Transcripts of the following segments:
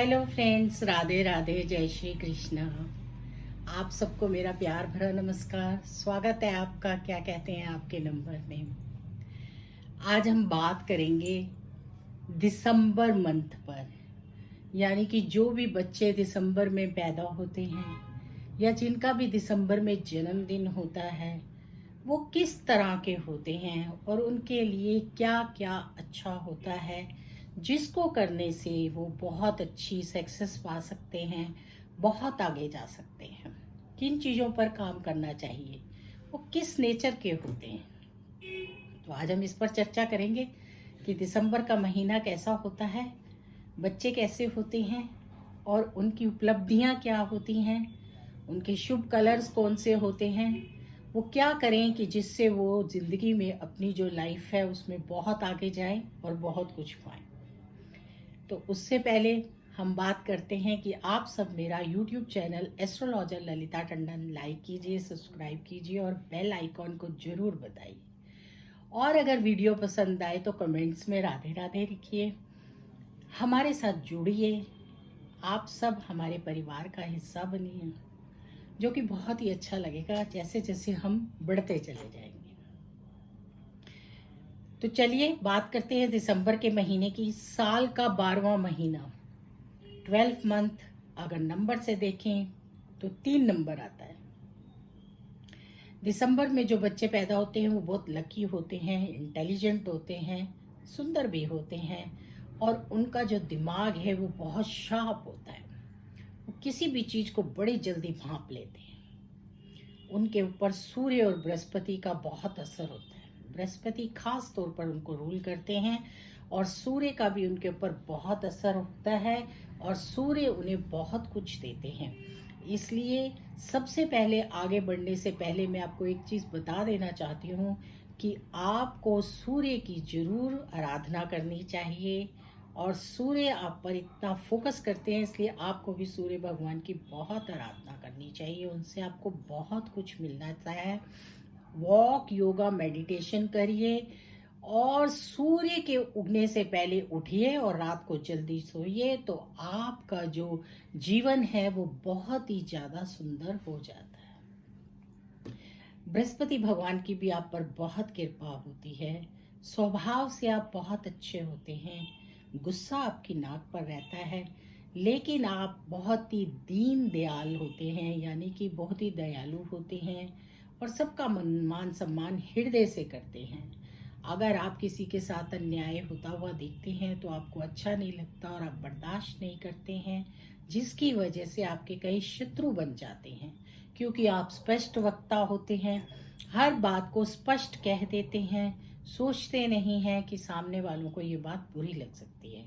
Hello friends, Radhe Radhe, जय श्री कृष्णा। आप सबको मेरा प्यार भरा नमस्कार। स्वागत है आपका, क्या कहते हैं आपके नंबर में। आज हम बात करेंगे दिसंबर मंथ पर, यानी कि जो भी बच्चे दिसंबर में पैदा होते हैं या जिनका भी दिसंबर में जन्मदिन होता है, वो किस तरह के होते हैं और उनके लिए क्या क्या अच्छा होता है, जिसको करने से वो बहुत अच्छी सक्सेस पा सकते हैं, बहुत आगे जा सकते हैं। किन चीज़ों पर काम करना चाहिए, वो किस नेचर के होते हैं। तो आज हम इस पर चर्चा करेंगे कि दिसंबर का महीना कैसा होता है, बच्चे कैसे होते हैं और उनकी उपलब्धियां क्या होती हैं, उनके शुभ कलर्स कौन से होते हैं, वो क्या करें कि जिससे वो ज़िंदगी में अपनी जो लाइफ है उसमें बहुत आगे जाएं और बहुत कुछ पाएं। तो उससे पहले हम बात करते हैं कि आप सब मेरा YouTube channel astrologer Lalita Tandon like कीजिए, सब्सक्राइब कीजिए और बेल आइकॉन को ज़रूर बताइए। और अगर वीडियो पसंद आए तो कमेंट्स में राधे राधे लिखिए, हमारे साथ जुड़िए। आप सब हमारे परिवार का हिस्सा बनिए, जो कि बहुत ही अच्छा लगेगा जैसे जैसे हम बढ़ते चले जाएंगे। तो चलिए बात करते हैं दिसंबर के महीने की। साल का 12वां महीना, 12 मंथ, अगर नंबर से देखें तो 3 नंबर आता है। दिसंबर में जो बच्चे पैदा होते हैं वो बहुत लकी होते हैं, इंटेलिजेंट होते हैं, सुंदर भी होते हैं और उनका जो दिमाग है वो बहुत शार्प होता है। वो किसी भी चीज़ को बड़ी जल्दी भांप लेते हैं। उनके ऊपर सूर्य और बृहस्पति का बहुत असर होता है। बृहस्पति खास तौर पर उनको रूल करते हैं और सूर्य का भी उनके ऊपर बहुत असर होता है और सूर्य उन्हें बहुत कुछ देते हैं। इसलिए सबसे पहले आगे बढ़ने से पहले मैं आपको एक चीज़ बता देना चाहती हूँ कि आपको सूर्य की जरूर आराधना करनी चाहिए। और सूर्य आप पर इतना फोकस करते हैं, इसलिए आपको भी सूर्य भगवान की बहुत आराधना करनी चाहिए। उनसे आपको बहुत कुछ मिलना है। वॉक, योगा, मेडिटेशन करिए और सूर्य के उगने से पहले उठिए और रात को जल्दी सोइए, तो आपका जो जीवन है वो बहुत ही ज़्यादा सुंदर हो जाता है। बृहस्पति भगवान की भी आप पर बहुत कृपा होती है। स्वभाव से आप बहुत अच्छे होते हैं, गुस्सा आपकी नाक पर रहता है, लेकिन आप बहुत ही दीन दयाल होते हैं, यानी कि बहुत ही दयालु होते हैं और सबका मान सम्मान हृदय से करते हैं। अगर आप किसी के साथ अन्याय होता हुआ देखते हैं तो आपको अच्छा नहीं लगता और आप बर्दाश्त नहीं करते हैं, जिसकी वजह से आपके कई शत्रु बन जाते हैं, क्योंकि आप स्पष्ट वक्ता होते हैं, हर बात को स्पष्ट कह देते हैं, सोचते नहीं हैं कि सामने वालों को ये बात बुरी लग सकती है।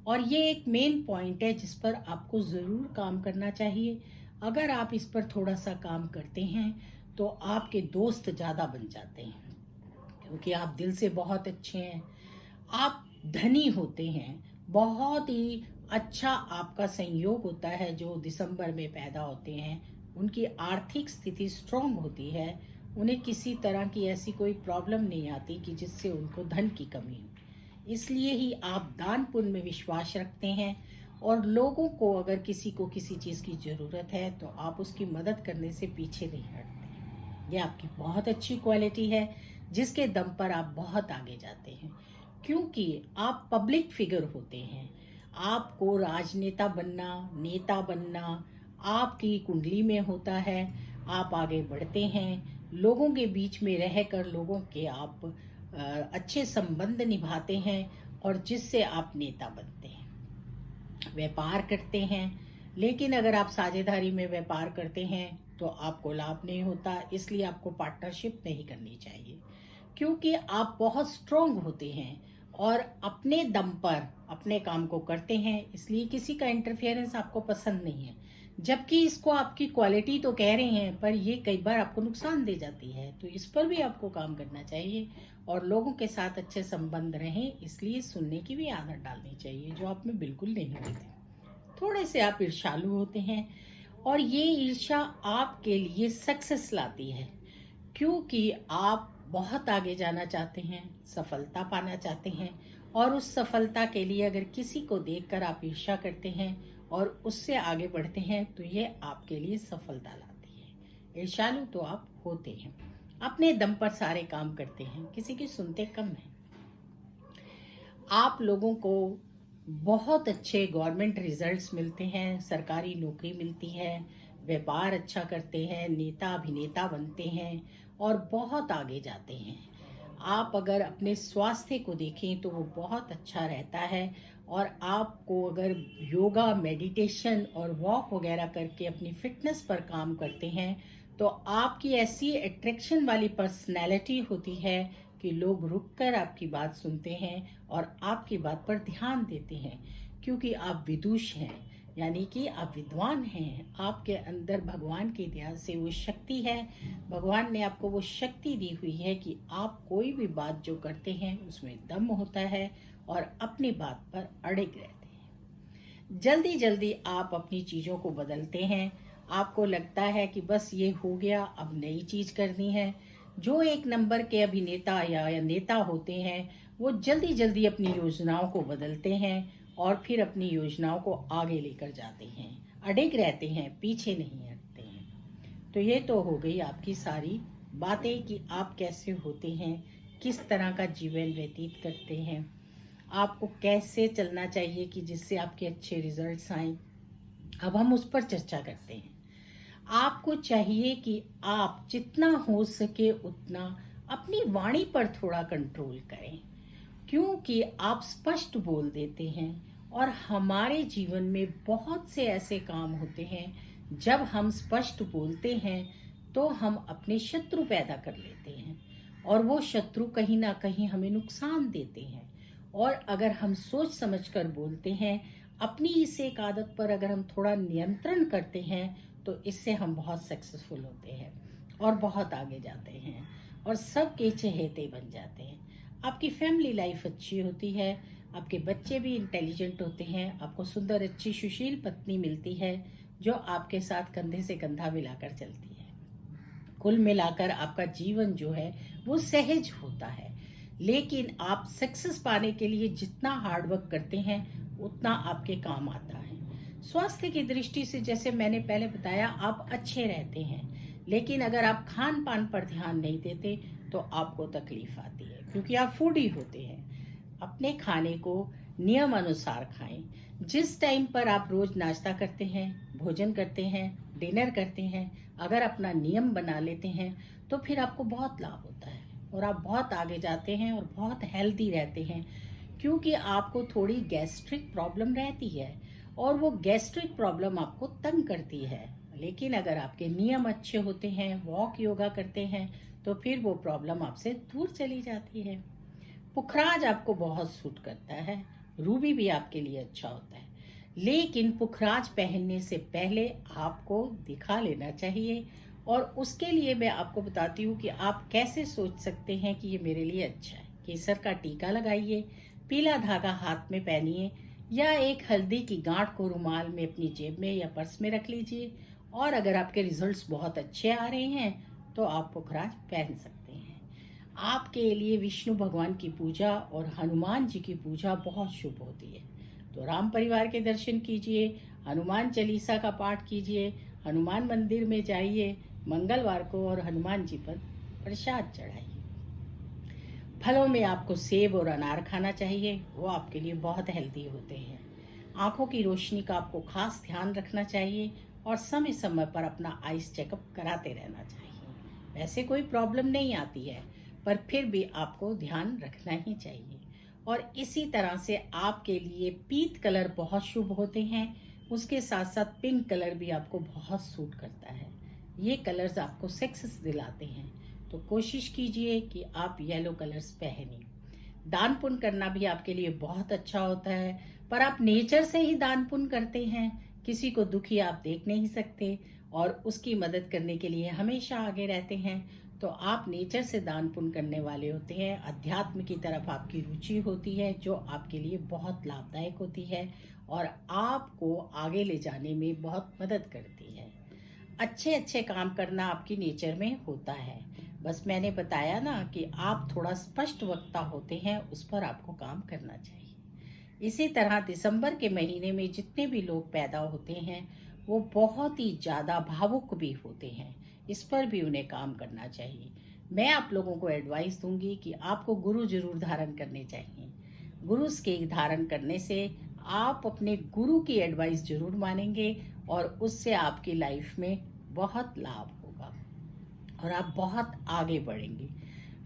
और ये एक मेन पॉइंट है जिस पर आपको ज़रूर काम करना चाहिए। अगर आप इस पर थोड़ा सा काम करते हैं तो आपके दोस्त ज़्यादा बन जाते हैं, क्योंकि आप दिल से बहुत अच्छे हैं, आप धनी होते हैं, बहुत ही अच्छा आपका संयोग होता है। जो दिसंबर में पैदा होते हैं उनकी आर्थिक स्थिति स्ट्रांग होती है, उन्हें किसी तरह की ऐसी कोई प्रॉब्लम नहीं आती कि जिससे उनको धन की कमी हो। इसलिए ही आप दान पुण्य में विश्वास रखते हैं और लोगों को, अगर किसी को किसी चीज़ की ज़रूरत है तो आप उसकी मदद करने से पीछे नहीं हटते। ये आपकी बहुत अच्छी क्वालिटी है, जिसके दम पर आप बहुत आगे जाते हैं, क्योंकि आप पब्लिक फिगर होते हैं। आपको राजनेता बनना, नेता बनना आपकी कुंडली में होता है। आप आगे बढ़ते हैं, लोगों के बीच में रहकर लोगों के आप अच्छे संबंध निभाते हैं और जिससे आप नेता बनते हैं। व्यापार करते हैं, लेकिन अगर आप साझेदारी में व्यापार करते हैं तो आपको लाभ नहीं होता, इसलिए आपको पार्टनरशिप नहीं करनी चाहिए, क्योंकि आप बहुत स्ट्रांग होते हैं और अपने दम पर अपने काम को करते हैं, इसलिए किसी का इंटरफेरेंस आपको पसंद नहीं है। जबकि इसको आपकी क्वालिटी तो कह रहे हैं, पर ये कई बार आपको नुकसान दे जाती है, तो इस पर भी आपको काम करना चाहिए और लोगों के साथ अच्छे संबंध रहें। इसलिए सुनने की भी आदत डालनी चाहिए, जो आप में बिल्कुल नहीं होती। थोड़े से आप ईर्ष्यालु होते हैं और ये ईर्ष्या आपके लिए सक्सेस लाती है, क्योंकि आप बहुत आगे जाना चाहते हैं, सफलता पाना चाहते हैं और उस सफलता के लिए अगर किसी को देखकर आप ईर्ष्या करते हैं और उससे आगे बढ़ते हैं तो ये आपके लिए सफलता लाती है। ईर्ष्यालु तो आप होते हैं, अपने दम पर सारे काम करते हैं, किसी की सुनते कम है। आप लोगों को बहुत अच्छे गवर्नमेंट रिजल्ट्स मिलते हैं, सरकारी नौकरी मिलती है, व्यापार अच्छा करते हैं, नेता अभिनेता बनते हैं और बहुत आगे जाते हैं। आप अगर अपने स्वास्थ्य को देखें तो वो बहुत अच्छा रहता है, और आपको अगर योगा, मेडिटेशन और वॉक वगैरह करके अपनी फिटनेस पर काम करते हैं तो आपकी ऐसी अट्रैक्शन वाली पर्सनैलिटी होती है कि लोग रुककर आपकी बात सुनते हैं और आपकी बात पर ध्यान देते हैं, क्योंकि आप विदुष हैं, यानी कि आप विद्वान हैं। आपके अंदर भगवान की दया से वो शक्ति है, भगवान ने आपको वो शक्ति दी हुई है कि आप कोई भी बात जो करते हैं उसमें दम होता है और अपनी बात पर अड़िग रहते हैं। जल्दी जल्दी आप अपनी चीज़ों को बदलते हैं, आपको लगता है कि बस ये हो गया, अब नई चीज़ करनी है। जो एक नंबर के अभिनेता या नेता होते हैं वो जल्दी जल्दी अपनी योजनाओं को बदलते हैं और फिर अपनी योजनाओं को आगे लेकर जाते हैं, अडिग रहते हैं, पीछे नहीं हटते हैं। तो ये तो हो गई आपकी सारी बातें कि आप कैसे होते हैं, किस तरह का जीवन व्यतीत करते हैं, आपको कैसे चलना चाहिए कि जिससे आपके अच्छे रिजल्ट्स आए। अब हम उस पर चर्चा करते हैं। आपको चाहिए कि आप जितना हो सके उतना अपनी वाणी पर थोड़ा कंट्रोल करें, क्योंकि आप स्पष्ट बोल देते हैं और हमारे जीवन में बहुत से ऐसे काम होते हैं जब हम स्पष्ट बोलते हैं तो हम अपने शत्रु पैदा कर लेते हैं और वो शत्रु कहीं ना कहीं हमें नुकसान देते हैं। और अगर हम सोच समझकर बोलते हैं, अपनी इस एक आदत पर अगर हम थोड़ा नियंत्रण करते हैं तो इससे हम बहुत सक्सेसफुल होते हैं और बहुत आगे जाते हैं और सबके चहेते बन जाते हैं। आपकी फैमिली लाइफ अच्छी होती है, आपके बच्चे भी इंटेलिजेंट होते हैं, आपको सुंदर अच्छी सुशील पत्नी मिलती है जो आपके साथ कंधे से कंधा मिलाकर चलती है। कुल मिलाकर आपका जीवन जो है वो सहज होता है। लेकिन आप सक्सेस पाने के लिए जितना हार्डवर्क करते हैं उतना आपके काम आता है। स्वास्थ्य की दृष्टि से जैसे मैंने पहले बताया, आप अच्छे रहते हैं, लेकिन अगर आप खान पान पर ध्यान नहीं देते तो आपको तकलीफ आती है, क्योंकि आप फूडी होते हैं। अपने खाने को नियम अनुसार खाएं। जिस टाइम पर आप रोज नाश्ता करते हैं, भोजन करते हैं, डिनर करते हैं, अगर अपना नियम बना लेते हैं तो फिर आपको बहुत लाभ होता है और आप बहुत आगे जाते हैं और बहुत हेल्दी रहते हैं। क्योंकि आपको थोड़ी गैस्ट्रिक प्रॉब्लम रहती है और वो गैस्ट्रिक प्रॉब्लम आपको तंग करती है, लेकिन अगर आपके नियम अच्छे होते हैं, वॉक योगा करते हैं, तो फिर वो प्रॉब्लम आपसे दूर चली जाती है। पुखराज आपको बहुत सूट करता है, रूबी भी आपके लिए अच्छा होता है, लेकिन पुखराज पहनने से पहले आपको दिखा लेना चाहिए। और उसके लिए मैं आपको बताती हूँ कि आप कैसे सोच सकते हैं कि ये मेरे लिए अच्छा है। केसर का टीका लगाइए, पीला धागा हाथ में पहनिए, या एक हल्दी की गांठ को रुमाल में अपनी जेब में या पर्स में रख लीजिए। और अगर आपके रिजल्ट्स बहुत अच्छे आ रहे हैं तो आप पुखराज पहन सकते हैं। आपके लिए विष्णु भगवान की पूजा और हनुमान जी की पूजा बहुत शुभ होती है, तो राम परिवार के दर्शन कीजिए, हनुमान चालीसा का पाठ कीजिए, हनुमान मंदिर में जाइए मंगलवार को और हनुमान जी पर प्रसाद चढ़ाइए। फलों में आपको सेब और अनार खाना चाहिए, वो आपके लिए बहुत हेल्दी होते हैं। आंखों की रोशनी का आपको खास ध्यान रखना चाहिए और समय समय पर अपना आइस चेकअप कराते रहना चाहिए। वैसे कोई प्रॉब्लम नहीं आती है, पर फिर भी आपको ध्यान रखना ही चाहिए। और इसी तरह से आपके लिए पीत कलर बहुत शुभ होते हैं, उसके साथ साथ पिंक कलर भी आपको बहुत सूट करता है। ये कलर्स आपको सक्सेस दिलाते हैं, तो कोशिश कीजिए कि आप येलो कलर्स पहनें। दान पुण्य करना भी आपके लिए बहुत अच्छा होता है, पर आप नेचर से ही दान पुण्य करते हैं। किसी को दुखी आप देख नहीं सकते और उसकी मदद करने के लिए हमेशा आगे रहते हैं, तो आप नेचर से दान पुण्य करने वाले होते हैं। अध्यात्म की तरफ आपकी रुचि होती है जो आपके लिए बहुत लाभदायक होती है और आपको आगे ले जाने में बहुत मदद करती है। अच्छे अच्छे काम करना आपकी नेचर में होता है। बस मैंने बताया ना कि आप थोड़ा स्पष्ट वक्ता होते हैं, उस पर आपको काम करना चाहिए। इसी तरह दिसंबर के महीने में जितने भी लोग पैदा होते हैं वो बहुत ही ज़्यादा भावुक भी होते हैं, इस पर भी उन्हें काम करना चाहिए। मैं आप लोगों को एडवाइस दूंगी कि आपको गुरु जरूर धारण करने चाहिए। गुरु के धारण करने से आप अपने गुरु की एडवाइस जरूर मानेंगे और उससे आपकी लाइफ में बहुत लाभ होगा और आप बहुत आगे बढ़ेंगे।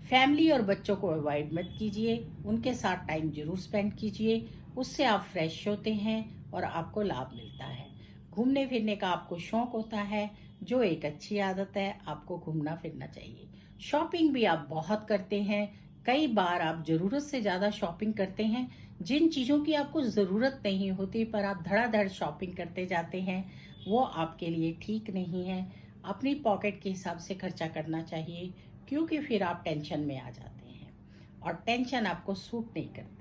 फैमिली और बच्चों को अवॉइड मत कीजिए, उनके साथ टाइम जरूर स्पेंड कीजिए, उससे आप फ्रेश होते हैं और आपको लाभ मिलता है। घूमने फिरने का आपको शौक होता है, जो एक अच्छी आदत है, आपको घूमना फिरना चाहिए। शॉपिंग भी आप बहुत करते हैं, कई बार आप ज़रूरत से ज़्यादा शॉपिंग करते हैं। जिन चीज़ों की आपको ज़रूरत नहीं होती पर आप धड़ाधड़ शॉपिंग करते जाते हैं, वो आपके लिए ठीक नहीं है। अपनी पॉकेट के हिसाब से खर्चा करना चाहिए, क्योंकि फिर आप टेंशन में आ जाते हैं और टेंशन आपको सूट नहीं करती।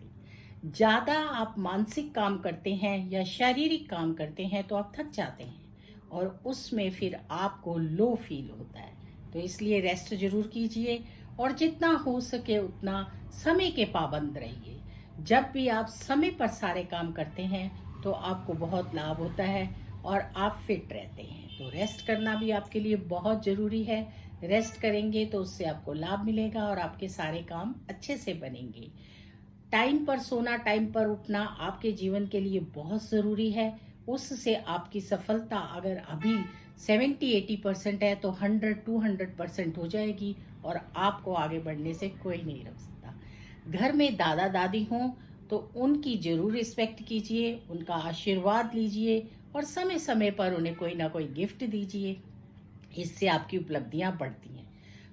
ज़्यादा आप मानसिक काम करते हैं या शारीरिक काम करते हैं तो आप थक जाते हैं और उसमें फिर आपको लो फील होता है। तो इसलिए रेस्ट जरूर कीजिए और जितना हो सके उतना समय के पाबंद रहिए। जब भी आप समय पर सारे काम करते हैं तो आपको बहुत लाभ होता है और आप फिट रहते हैं। तो रेस्ट करना भी आपके लिए बहुत ज़रूरी है। रेस्ट करेंगे तो उससे आपको लाभ मिलेगा और आपके सारे काम अच्छे से बनेंगे। टाइम पर सोना, टाइम पर उठना आपके जीवन के लिए बहुत ज़रूरी है। उससे आपकी सफलता अगर अभी 70-80% है तो 100-200% हो जाएगी और आपको आगे बढ़ने से कोई नहीं रोक सकता। घर में दादा दादी हों तो उनकी ज़रूर रिस्पेक्ट कीजिए, उनका आशीर्वाद लीजिए और समय समय पर उन्हें कोई ना कोई गिफ्ट दीजिए। इससे आपकी उपलब्धियां बढ़ती हैं।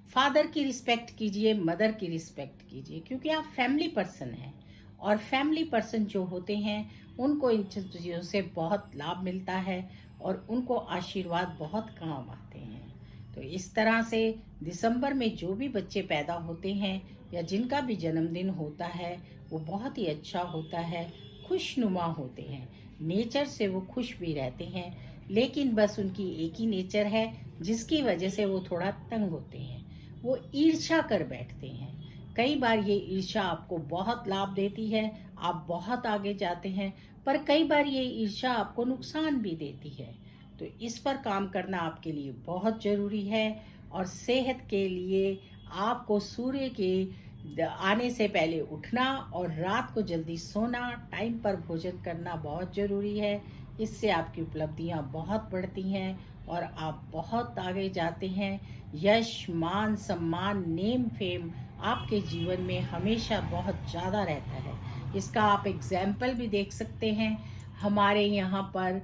फादर की रिस्पेक्ट कीजिए, मदर की रिस्पेक्ट कीजिए, क्योंकि आप फैमिली पर्सन हैं और फैमिली पर्सन जो होते हैं उनको इन चीज़ों से बहुत लाभ मिलता है और उनको आशीर्वाद बहुत काम आते हैं। तो इस तरह से दिसंबर में जो भी बच्चे पैदा होते हैं या जिनका भी जन्मदिन होता है वो बहुत ही अच्छा होता है, खुशनुमा होते हैं, नेचर से वो खुश भी रहते हैं। लेकिन बस उनकी एक ही नेचर है जिसकी वजह से वो थोड़ा तंग होते हैं, वो ईर्ष्या कर बैठते हैं। कई बार ये ईर्ष्या आपको बहुत लाभ देती है, आप बहुत आगे जाते हैं, पर कई बार ये ईर्ष्या आपको नुकसान भी देती है। तो इस पर काम करना आपके लिए बहुत ज़रूरी है और सेहत के लिए आपको सूर्य के आने से पहले उठना और रात को जल्दी सोना, टाइम पर भोजन करना बहुत ज़रूरी है। इससे आपकी उपलब्धियां बहुत बढ़ती हैं और आप बहुत आगे जाते हैं। यश, मान, सम्मान, नेम, फेम आपके जीवन में हमेशा बहुत ज़्यादा रहता है। इसका आप एग्जाम्पल भी देख सकते हैं। हमारे यहाँ पर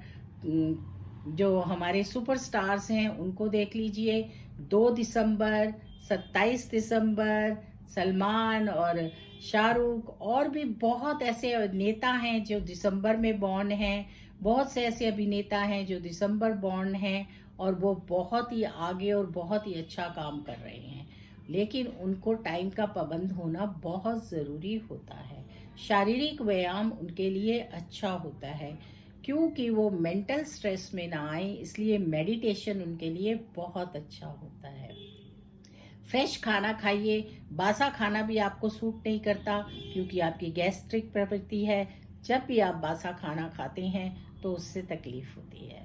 जो हमारे सुपरस्टार्स हैं उनको देख लीजिए। 2 दिसंबर, 27 दिसंबर, सलमान और शाहरुख और भी बहुत ऐसे नेता हैं जो दिसंबर में बॉर्न हैं। बहुत से ऐसे अभिनेता हैं जो दिसंबर बॉर्न हैं और वो बहुत ही आगे और बहुत ही अच्छा काम कर रहे हैं। लेकिन उनको टाइम का पाबंद होना बहुत ज़रूरी होता है। शारीरिक व्यायाम उनके लिए अच्छा होता है क्योंकि वो मेंटल स्ट्रेस में ना आए, इसलिए मेडिटेशन उनके लिए बहुत अच्छा होता है। फ्रेश खाना खाइए, बासा खाना भी आपको सूट नहीं करता क्योंकि आपकी गैस्ट्रिक प्रवृत्ति है। जब भी आप बासा खाना खाते हैं तो उससे तकलीफ होती है।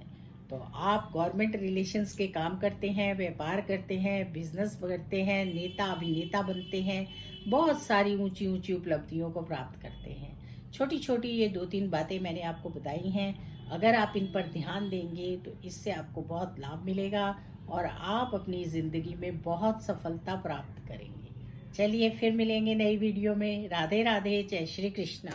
तो आप गवर्नमेंट रिलेशंस के काम करते हैं, व्यापार करते हैं, बिजनेस करते हैं, नेता अभिनेता बनते हैं, बहुत सारी ऊंची ऊंची उपलब्धियों को प्राप्त करते हैं। छोटी छोटी ये 2-3 बातें मैंने आपको बताई हैं। अगर आप इन पर ध्यान देंगे तो इससे आपको बहुत लाभ मिलेगा और आप अपनी ज़िंदगी में बहुत सफलता प्राप्त करेंगे। चलिए फिर मिलेंगे नई वीडियो में। राधे राधे, जय श्री कृष्णा।